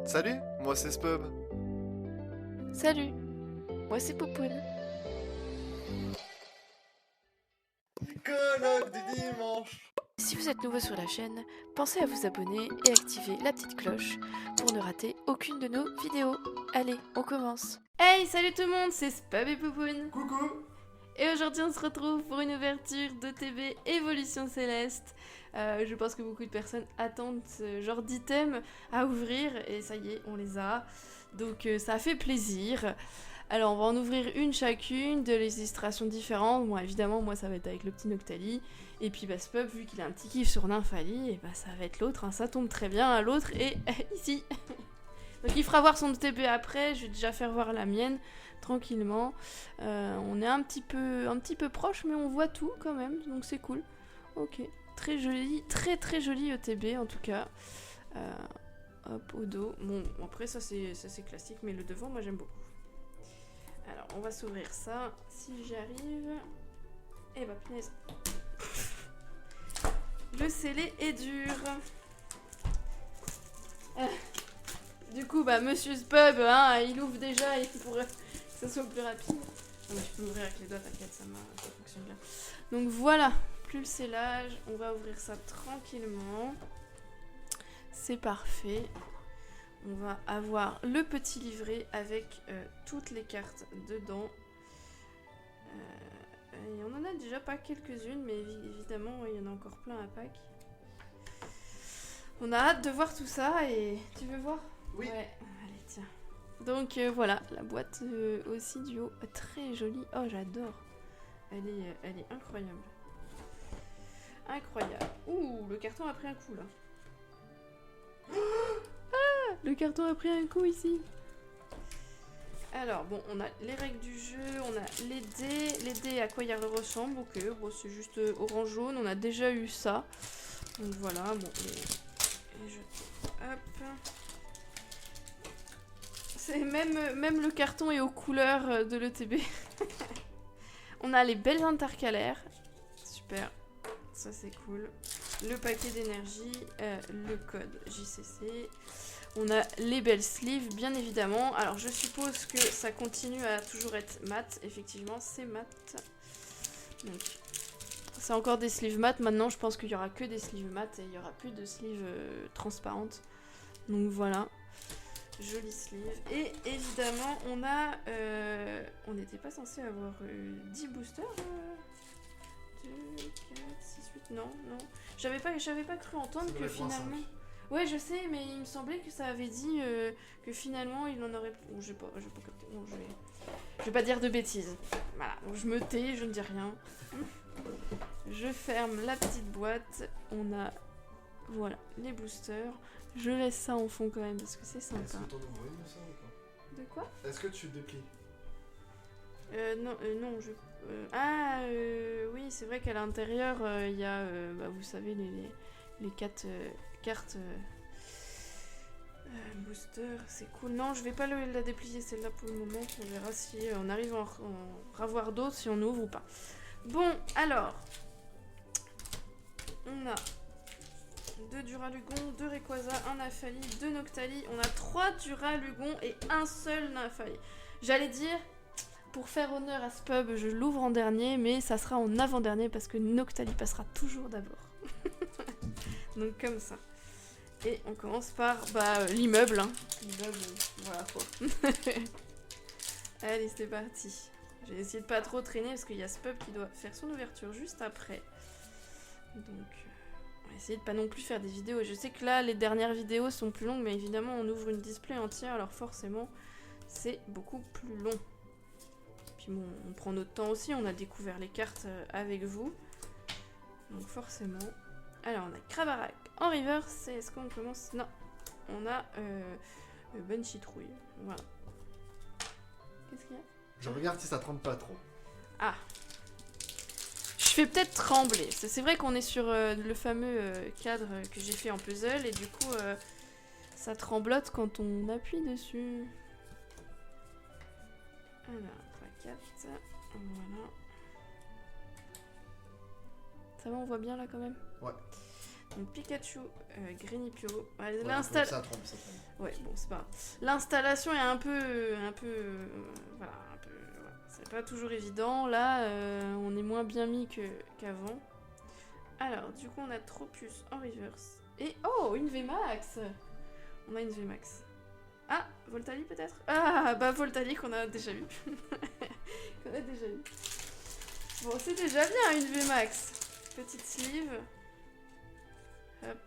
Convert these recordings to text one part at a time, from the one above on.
Salut, moi c'est Spub. Salut, moi c'est Popoun. Colloque du dimanche. Si vous êtes nouveau sur la chaîne, pensez à vous abonner et activer la petite cloche pour ne rater aucune de nos vidéos. Allez, on commence. Hey, salut tout le monde, c'est Spub et Popoun. Coucou. Et aujourd'hui on se retrouve pour une ouverture d'OTB Évolution Céleste. Je pense que beaucoup de personnes attendent ce genre d'item à ouvrir et ça y est, on les a. Donc ça fait plaisir. Alors on va en ouvrir une chacune, de illustrations différentes. Bon évidemment moi ça va être avec le petit Noctali. Et puis bah Spub vu qu'il a un petit kiff sur Nymphali, et bah ça va être l'autre, hein. Ça tombe très bien, l'autre est ici. Donc il fera voir son OTB après, je vais déjà faire voir la mienne tranquillement. On est un petit peu proche mais on voit tout quand même, donc c'est cool. Ok, très joli, très joli ETB en tout cas. Hop, au dos. Bon, après ça c'est classique, mais le devant moi j'aime beaucoup. Alors on va s'ouvrir ça, si j'y arrive. Eh bah punaise. Le scellé est dur. Du coup bah Monsieur Spub, hein, il ouvre déjà et pour que ça soit plus rapide. Non, mais tu peux l'ouvrir avec les doigts, t'inquiète, ça fonctionne bien. Donc voilà, plus le scellage, on va ouvrir ça tranquillement. C'est parfait. On va avoir le petit livret avec toutes les cartes dedans. Et on en a déjà pas quelques-unes, mais évidemment, il y en a encore plein à pack. On a hâte de voir tout ça et tu veux voir? Oui. Ouais, allez, tiens. Donc voilà, la boîte aussi du haut, très jolie. Oh, j'adore. Elle est incroyable. Incroyable. Ouh, le carton a pris un coup là. Ah, le carton a pris un coup ici. Alors, bon, on a les règles du jeu, on a les dés. Les dés, à quoi ils ressemblent. Ok, bon, c'est juste orange-jaune, on a déjà eu ça. Donc voilà, bon, les jetons. Hop. C'est même le carton est aux couleurs de l'ETB. On a les belles intercalaires. Super, ça c'est cool. Le paquet d'énergie, le code JCC. On a les belles sleeves, bien évidemment. Alors, je suppose que ça continue à toujours être mat. Effectivement, c'est mat. Donc, c'est encore des sleeves mat. Maintenant, je pense qu'il y aura que des sleeves mat et il n'y aura plus de sleeves transparentes. Donc, voilà. Jolie sleeve. Et évidemment, on a... on n'était pas censé avoir 10 boosters 2, 4, 6, 8... Non. J'avais pas cru entendre que finalement... Ouais, je sais, mais il me semblait que ça avait dit que finalement il en aurait. Bon, je vais pas capter. Non, je vais pas dire de bêtises. Voilà, donc je me tais, je ne dis rien. Je ferme la petite boîte. On a. Voilà, les boosters. Je laisse ça en fond quand même parce que c'est sympa. Est-ce que t'en ouvres une de ça ou pas? De quoi? Est-ce que tu déplies? Non, je. Oui, c'est vrai qu'à l'intérieur, il y a, vous savez, les 4 cartes booster, c'est cool. Non, je vais pas la déplier celle-là pour le moment. On verra si on arrive à en ravoir d'autres, si on ouvre ou pas. Bon, alors, on a 2 Duralugon, 2 Rayquaza, 1 Nymphali, 2 Noctali. On a 3 Duralugon et un seul Nymphali. J'allais dire, pour faire honneur à Spub, je l'ouvre en dernier, mais ça sera en avant-dernier parce que Noctali passera toujours d'abord. Donc comme ça. Et on commence par l'immeuble. Hein. L'immeuble, voilà quoi. Allez, c'est parti. J'ai essayé de pas trop traîner parce qu'il y a Spub qui doit faire son ouverture juste après. Donc, on va essayer de pas non plus faire des vidéos. Je sais que là, les dernières vidéos sont plus longues, mais évidemment, on ouvre une display entière, alors forcément, c'est beaucoup plus long. Puis bon, on prend notre temps aussi, on a découvert les cartes avec vous. Donc forcément... Alors, on a Crabarak en reverse. Est-ce qu'on commence? Non. On a bonne citrouille. Voilà. Qu'est-ce qu'il y a? Je regarde si ça trempe pas trop. Ah. Je fais peut-être trembler. C'est vrai qu'on est sur le fameux cadre que j'ai fait en puzzle. Et du coup, ça tremblote quand on appuie dessus. Alors, 3, 4. Voilà. Ça va, on voit bien là quand même? Ouais. Donc Pikachu, Greenipio. Ouais, Ouais, ça trompe, ça trompe. Ouais, bon, c'est pas grave. L'installation est un peu, voilà, un peu, ouais, c'est pas toujours évident. Là, on est moins bien mis qu'avant. Alors, du coup, on a Tropius en reverse. Et, oh, une VMAX. On a une VMAX. Ah, Voltali peut-être. Ah, bah Voltali qu'on a déjà eu. Qu'on a déjà eu. Bon, c'est déjà bien une VMAX. Petite sleeve. Hop.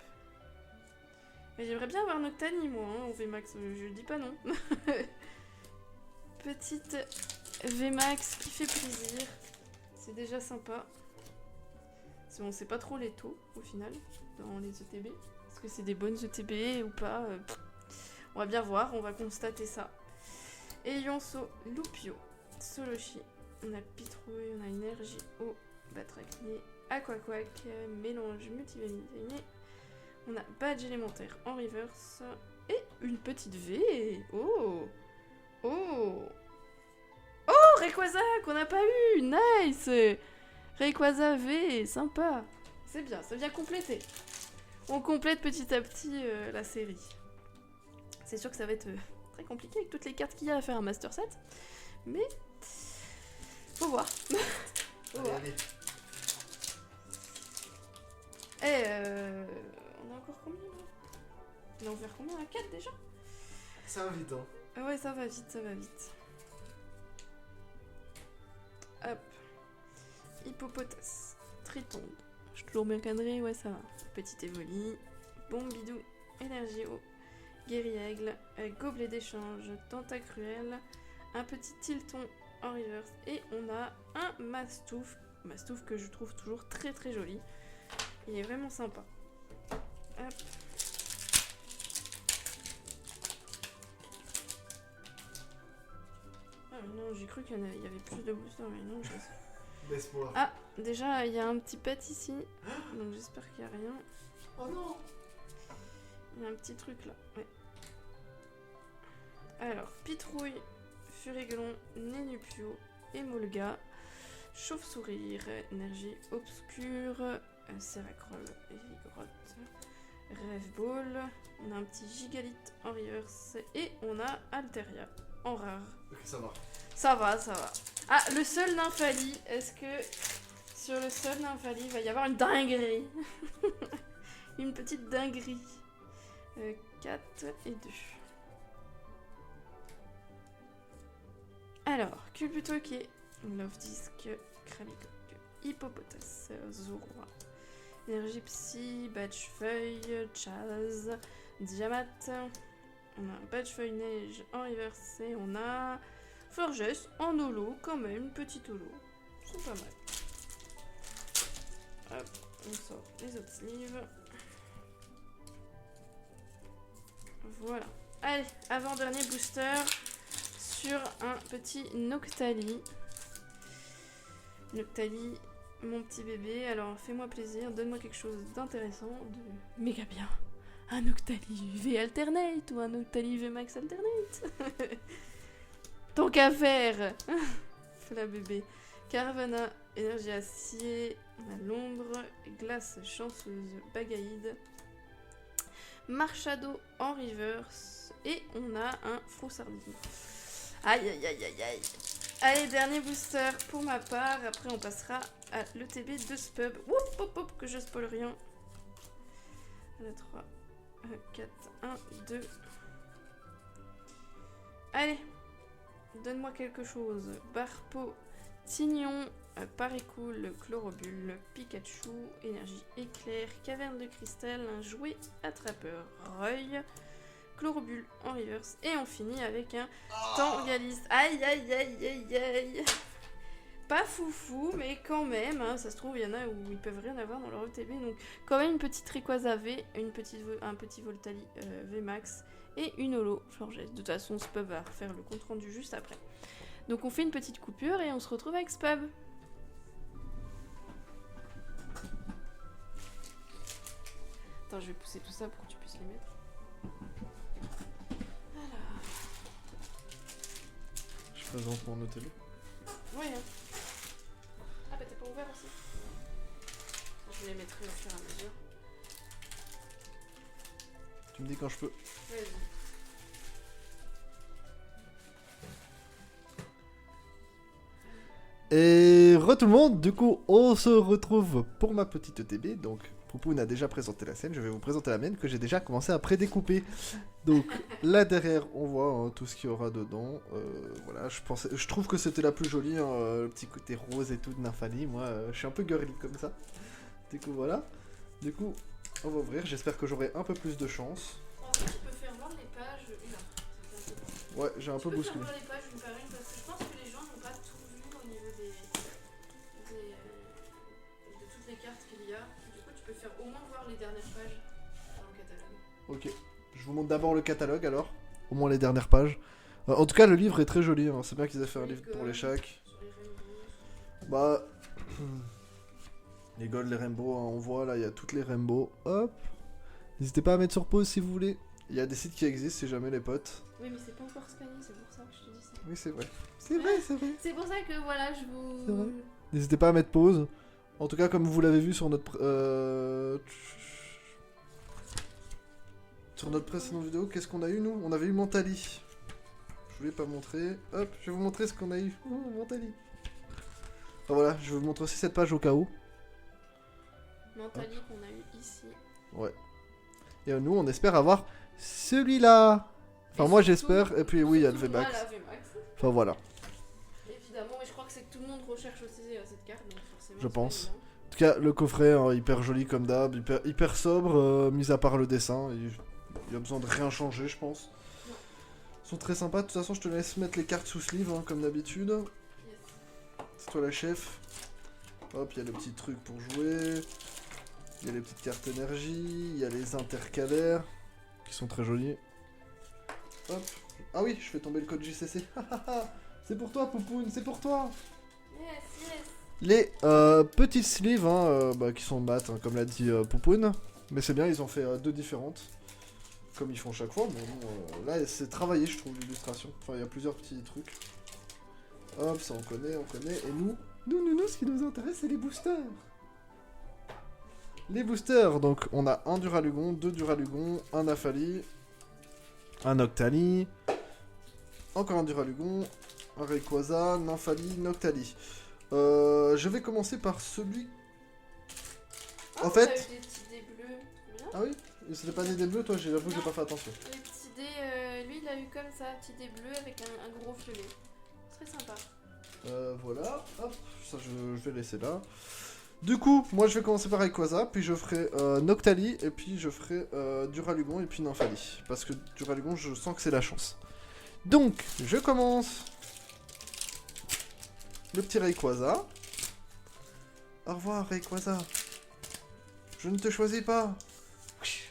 Mais j'aimerais bien avoir Noctali, moi, hein, en VMAX. Je dis pas non. Petite VMAX qui fait plaisir. C'est déjà sympa. On sait pas trop les taux, au final, dans les ETB. Est-ce que c'est des bonnes ETB ou pas on va bien voir, on va constater ça. Et Yonso, Lupio, Solochi. On a Pitrouille, on a Énergie, O, Batracné, Aquaquack, Mélange, Multivaliné. On a Badge élémentaire en reverse. Et une petite V. Oh! Oh! Oh! Rayquaza qu'on n'a pas eu! Nice! Rayquaza V, sympa! C'est bien, ça vient compléter. On complète petit à petit la série. C'est sûr que ça va être très compliqué avec toutes les cartes qu'il y a à faire un Master Set. Mais... faut voir. Faut Allez, voir. allez. Et on a encore combien là? On a ouvert combien? À 4 déjà? Ça va vite, hein. Ah ouais, ça va vite, ça va vite. Hop. Hippopotas. Tritonde. Je suis toujours bien cadré, ouais ça va. Petit Evoli. Bombidou. Énergie eau. Guéri-aigle. Gobelet d'échange. Tentacruel. Un petit Tilton en reverse. Et on a un Mastouf. Mastouf que je trouve toujours très très joli. Il est vraiment sympa. Hop. Ah mais non, j'ai cru qu'il y avait plus de boosters, mais non, Laisse-moi. Ah, déjà, il y a un petit pet ici. Donc j'espère qu'il n'y a rien. Oh non! Il y a un petit truc là, ouais. Alors, Pitrouille, Furiglon, Nénupio, Emolga, Chauve-sourire, Énergie obscure, Seracroll, Vigrotte, Rêve-Ball, on a un petit Gigalith en reverse et on a Alteria en rare. Ok, ça va. Ça va, ça va. Ah, le seul Nymphali, est-ce que sur le seul Nymphali, il va y avoir une dinguerie? Une petite dinguerie. 4 et 2. Alors, Culbutoke, Love Disc, Krabikok, Hippopotas, Zorua, Énergie Psy, Badgefeuille, Chaz, Diamat. On a un Badgefeuille Neige en reverse et on a Forges en holo, quand même, petite holo. C'est pas mal. Hop, on sort les autres sleeves. Voilà. Allez, avant-dernier booster sur un petit Noctali. Noctali, mon petit bébé. Alors, fais-moi plaisir, donne-moi quelque chose d'intéressant, de méga bien. Un Noctali V Alternate ou un Noctali V Max Alternate. Tant qu'à faire. Fais-la bébé. Caravana, énergie acier, on a l'ombre, glace chanceuse, Bagaïde, Marchado en reverse et on a un Froussardine. Aïe aïe aïe aïe aïe. Allez, dernier booster pour ma part. Après, on passera à l'ETB de Spub. Whoop, hop, hop, que je spoil rien. 3, 4, 1, 2. Allez, donne-moi quelque chose. Barpo, Tignon, Paricool, Chlorobule, Pikachu, Énergie éclair, Caverne de cristal, un jouet attrapeur, Reuil, Chlorobule en reverse et on finit avec un Tangalis. Aïe aïe aïe aïe aïe. Pas foufou mais quand même, hein, ça se trouve il y en a où ils peuvent rien avoir dans leur ETB, donc quand même une petite Rayquaza V, un petit Voltali VMAX et une holo Forges. De toute façon Spub va refaire le compte rendu juste après. Donc on fait une petite coupure et on se retrouve avec Spub. Attends, je vais pousser tout ça pour que tu puisses les mettre. Alors. Je présente mon hôtel. Oui, hein. Ah bah t'es pas ouvert aussi. Je les mettrai au fur et à mesure. Tu me dis quand je peux. Vas-y. Et tout le monde, du coup, on se retrouve pour ma petite ETB. Donc, Poupoune a déjà présenté la scène. Je vais vous présenter la mienne que j'ai déjà commencé à prédécouper. Donc, là derrière, on voit hein, tout ce qu'il y aura dedans. Voilà, je trouve que c'était la plus jolie, hein, le petit côté rose et tout de Nymphalie. Moi, je suis un peu girly comme ça. Du coup, voilà. Du coup, on va ouvrir. J'espère que j'aurai un peu plus de chance. En fait, tu peux faire voir les pages une heure. C'est un peu bon. Ouais, j'ai un peu Tu peux bousculé. faire voir les pages une par une parce que je pense que les gens n'ont pas tout vu au niveau de toutes les cartes qu'il y a. Du coup, tu peux faire au moins voir les dernières pages dans le catalogue. Ok. Je vous montre d'abord le catalogue alors. Au moins les dernières pages. En tout cas, le livre est très joli. Hein. C'est bien qu'ils aient fait un livre pour les chacs. Sur les rainbows. Bah. Les gold, les rainbows, hein, on voit là, il y a toutes les rainbows. Hop. N'hésitez pas à mettre sur pause si vous voulez. Il y a des sites qui existent si jamais les potes. Oui, mais c'est pas encore scanné, c'est pour ça que je te dis ça. Oui, c'est vrai. C'est vrai, c'est vrai. C'est pour ça que voilà, je vous. C'est vrai. N'hésitez pas à mettre pause. En tout cas, comme vous l'avez vu sur notre précédente vidéo, qu'est-ce qu'on a eu nous? On avait eu Mentali. Je voulais pas montrer. Hop, je vais vous montrer ce qu'on a eu. Oh, Mentali. Enfin voilà, je vais vous montrer aussi cette page au cas où. Mentali qu'on a eu ici. Ouais. Et nous, on espère avoir celui-là. Enfin, Et moi surtout- j'espère. Et puis oui, il y a le surtout, VMAX. voilà, VMAX. Enfin voilà. Évidemment, et je crois que c'est que tout le monde recherche aussi cette carte, donc forcément. Je c'est pense. pas évident. En tout cas, le coffret, hein, hyper joli comme d'hab, hyper sobre, mis à part le dessin. Il y a besoin de rien changer, je pense. Ils sont très sympas. De toute façon, je te laisse mettre les cartes sous sleeve, hein, comme d'habitude. Yes. C'est toi la chef. Hop, il y a le petit truc pour jouer. Il y a les petites cartes énergie. Il y a les intercalaires, qui sont très jolis. Hop. Ah oui, je fais tomber le code JCC. C'est pour toi, Poupoune, c'est pour toi. Yes, yes. Les petits sleeves hein, qui sont mat, hein, comme l'a dit Poupoune. Mais c'est bien, ils ont fait deux différentes. Comme ils font chaque fois. Mais bon, là, c'est travaillé, je trouve, l'illustration. Enfin, il y a plusieurs petits trucs. Hop, ça on connaît, on connaît. Et nous, ce qui nous intéresse, c'est les boosters. Les boosters, donc on a un Duralugon, deux Duralugon, un Nymphalie, un Noctali, encore un Duralugon, un Rayquaza, Nymphalie, Noctali. Je vais commencer par celui... Oh, En fait- t'as eu des petits dés bleus. Bien. Ah oui? C'était pas des dés bleus, toi? J'avoue que j'ai pas fait attention. Les petits dés, lui il a eu comme ça, petit dé bleu avec un gros violet. Très sympa. Voilà, hop, ça je vais laisser là. Du coup, moi je vais commencer par Rayquaza, puis je ferai Noctali, et puis je ferai Duralugon, et puis Nymphalie. Parce que Duralugon, je sens que c'est la chance. Donc, je commence. Le petit Rayquaza. Au revoir Rayquaza. Je ne te choisis pas.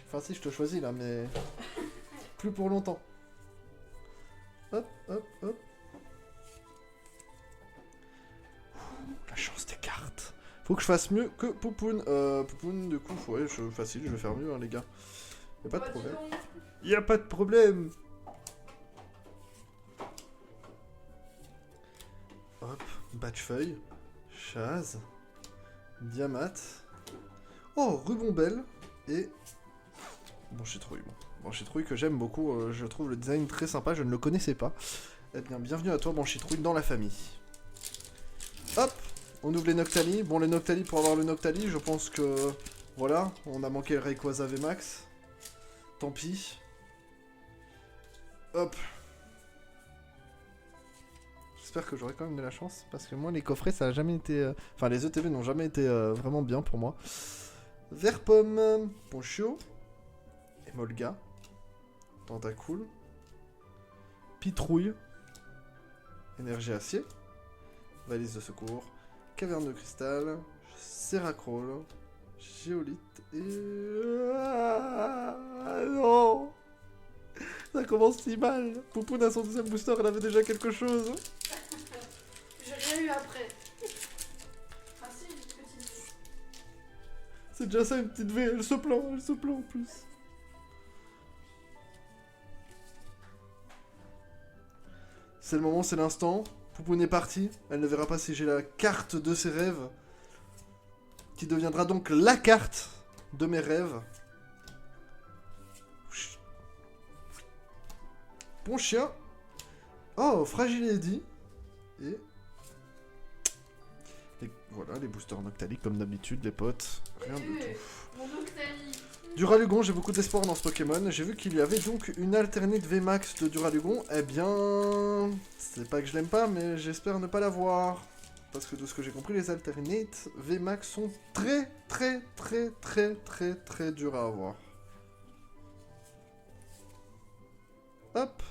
Enfin si, je te choisis là, mais... plus pour longtemps. Hop, hop, hop. La chance des cartes. Faut que je fasse mieux que Poupoune. Poupoune, du coup, ouais, facile, je vais faire mieux, hein, les gars. Y'a pas de Bah, dis problème. donc. Y'a pas de problème. Hop, Batchfeuille, Chaz, Diamat. Oh, Rubombelle et Banchitrouille. Banchitrouille que j'aime beaucoup, je trouve le design très sympa, je ne le connaissais pas. Eh bien, bienvenue à toi Banchitrouille dans la famille. Hop, on ouvre les Noctali. Bon, les Noctali, pour avoir le Noctali, je pense que... Voilà, on a manqué le Rayquaza VMAX. Tant pis. Hop. J'espère que j'aurai quand même de la chance, parce que moi, les coffrets, ça a jamais été... Enfin, les ETB n'ont jamais été vraiment bien pour moi. Verpomme, Ponchio, Emolga, Tentacool, Pitrouille, Énergie Acier, Valise de secours, Caverne de cristal, Seracrol, Géolite et... Ah, non. Ça commence si mal. Poupoune a son deuxième booster, elle avait déjà quelque chose. J'ai rien eu après. Ah si, une petite. C'est déjà ça une petite V, elle se plaint en plus. C'est le moment, c'est l'instant. Poupoune est partie. Elle ne verra pas si j'ai la carte de ses rêves. Qui deviendra donc la carte de mes rêves. Chut. Ponchien. Oh, Fragile Eddy. Et... voilà, les boosters Noctali, comme d'habitude, les potes. Rien de tout. Mon Noctali. Duralugon, j'ai beaucoup d'espoir dans ce Pokémon. J'ai vu qu'il y avait donc une alternate VMAX de Duralugon. Eh bien... c'est pas que je l'aime pas, mais j'espère ne pas l'avoir. Parce que de ce que j'ai compris, les alternates VMAX sont très durs à avoir. Hop.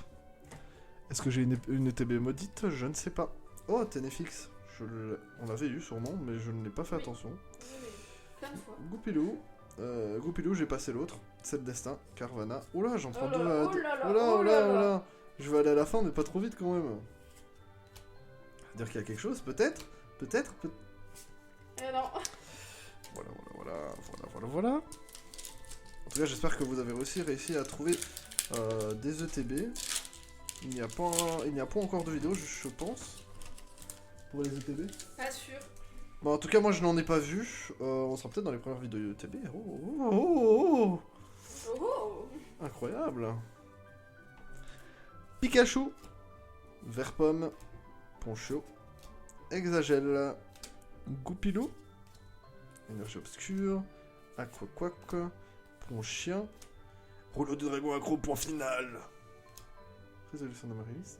Est-ce que j'ai une ETB maudite? Je ne sais pas. Oh, Tenefix. On l'avait eu sûrement, mais je ne l'ai pas fait attention. Oui, plein de fois. Goupilou. Goupilou, j'ai passé l'autre. C'est le destin. Carvana. Oula, j'en prends Oh deux là, à... oh là là, oh là, oh oh là là, oh là. là. Je vais aller à la fin, mais pas trop vite quand même. Dire qu'il y a quelque chose, peut-être. Non. Voilà. En tout cas, j'espère que vous avez aussi réussi à trouver des ETB. Il n'y a pas encore de vidéo, je pense, pour les ETB. Pas sûr. Bon, en tout cas, moi, je n'en ai pas vu. On sera peut-être dans les premières vidéos ETB. Oh. Oh. Incroyable. Pikachu. Verpomme. Poncho. Exagel. Goupilou. Énergie obscure. Aquaquac. Ponchien. Rouleau de dragon accro, point final. Résolution d'Amaryllis.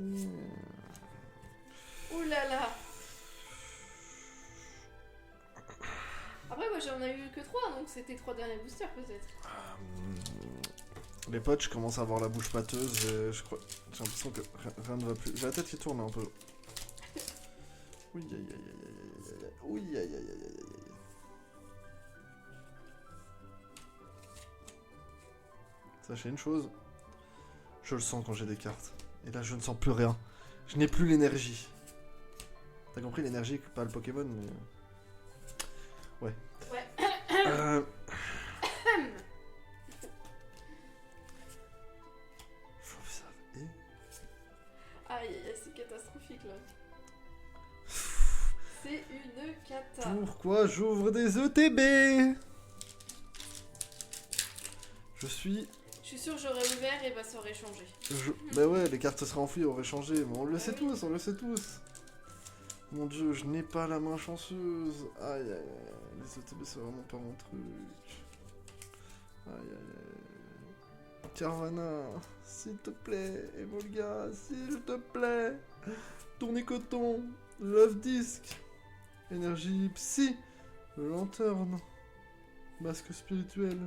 Ouh là là. Après, moi j'en ai eu que 3, donc c'était 3 derniers boosters peut-être. Les potes, je commence à avoir la bouche pâteuse et je crois. J'ai l'impression que rien ne va plus. J'ai la tête qui tourne un peu. Oui, aïe aïe aïe aïe aïe. Oui, aïe aïe aïe aïe aïe. Sachez une chose, je le sens quand j'ai des cartes. Et là, je ne sens plus rien. Je n'ai plus l'énergie. T'as compris l'énergie, pas le Pokémon, mais... ouais. Et... aïe, c'est catastrophique là. C'est une cata. pourquoi j'ouvre des ETB? Je suis sûr que j'aurais ouvert et bah ça aurait changé. bah ouais, les cartes seraient enfouies, auraient changé, mais on le sait tous, on le sait tous. Mon dieu, je n'ai pas la main chanceuse. Aïe aïe aïe, les ETB c'est vraiment pas mon truc. Aïe aïe aïe. Carvana, s'il te plaît, Emolga, s'il te plaît. Tourné coton, Love Disc, énergie psy, lanterne, masque spirituel,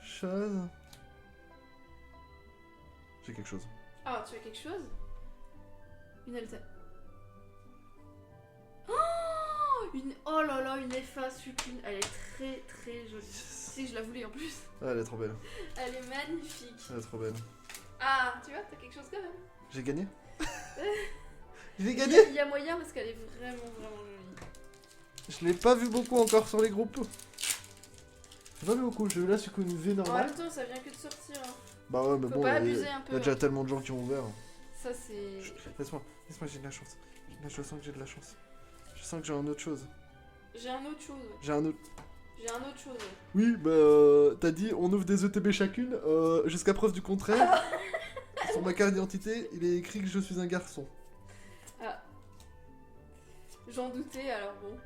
Chaz. J'ai quelque chose. Ah, tu as quelque chose? Une alta. Oh, oh là là, une FA sucune. Elle est très très jolie. Si, je la voulais en plus. Ah, elle est trop belle. Elle est magnifique. Elle est trop belle. Ah, tu vois, t'as quelque chose quand même. J'ai gagné. J'ai gagné. Il y a moyen parce qu'elle est vraiment jolie. Je l'ai pas vu beaucoup encore sur les groupes. J'ai pas vu beaucoup, j'ai eu là sur une V En normale. même temps, ça vient que de sortir. Hein. Bah ouais, mais Faut bon, pas il y abuser a un peu. déjà tellement de gens qui ont ouvert. Ça, c'est. Laisse-moi, j'ai de la chance. Là, je sens que j'ai de la chance. Je sens que j'ai un autre chose. J'ai un autre chose. J'ai un autre. J'ai un autre chose. Oui, bah, t'as dit, on ouvre des ETB chacune, jusqu'à preuve du contraire. Sur ma carte d'identité, il est écrit que je suis un garçon. Ah. J'en doutais, alors bon.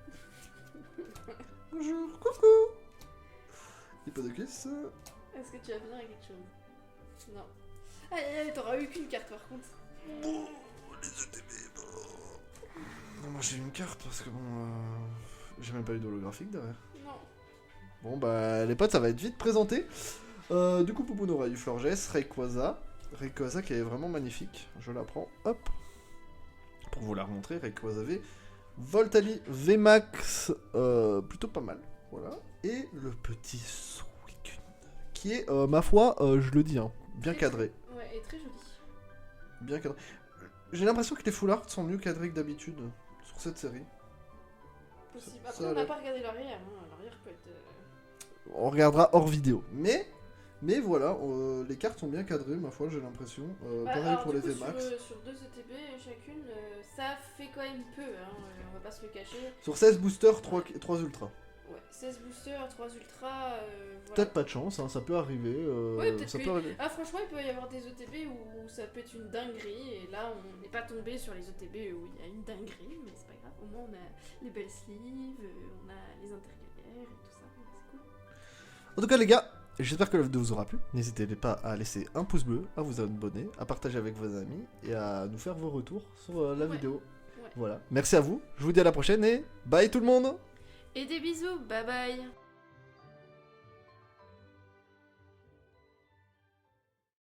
Bonjour, coucou. Hippodocus. Est-ce que tu vas venir avec quelque chose? Non. Allez, t'auras eu qu'une carte par contre. Bon, les ETB, bon. Non, moi j'ai une carte parce que bon, j'ai même pas eu d'holographique derrière. Non. Bon bah les potes, ça va être vite présenté. Du coup Poupon aura eu Florges, Rayquaza qui est vraiment magnifique. Je la prends, hop. Pour vous la remontrer, Rayquaza V. Voltali VMAX, plutôt pas mal. Voilà. Et le petit Suicune, qui est, ma foi, je le dis, hein, bien cadré. Ouais, et très joli. Bien cadré. J'ai l'impression que les full art sont mieux cadrés que d'habitude sur cette série. Possible. Ça Après, a on n'a l'air- pas regardé l'arrière. Hein. L'arrière peut être. On regardera hors vidéo. Mais voilà, les cartes sont bien cadrées, ma foi, j'ai l'impression. Pareil alors, pour du les coup, VMAX. sur 2 ETB chacune, ça fait quand même peu. Hein. On va pas se le cacher. Sur 16 boosters, 3 ultras. Ouais, 16 boosters, 3 ultras, voilà. Peut-être pas de chance, hein, ça peut arriver. Ouais, peut-être ça que- peut arriver. Ah, franchement, il peut y avoir des OTB où ça peut être une dinguerie, et là, on n'est pas tombé sur les OTB où il y a une dinguerie, mais c'est pas grave. Au moins, on a les belles sleeves, on a les intercalaires et tout ça, c'est cool. En tout cas, les gars, j'espère que la vidéo vous aura plu. N'hésitez pas à laisser un pouce bleu, à vous abonner, à partager avec vos amis et à nous faire vos retours sur la Ouais. vidéo. Ouais. Voilà. Merci à vous. Je vous dis à la prochaine et bye tout le monde. Et des bisous, bye bye.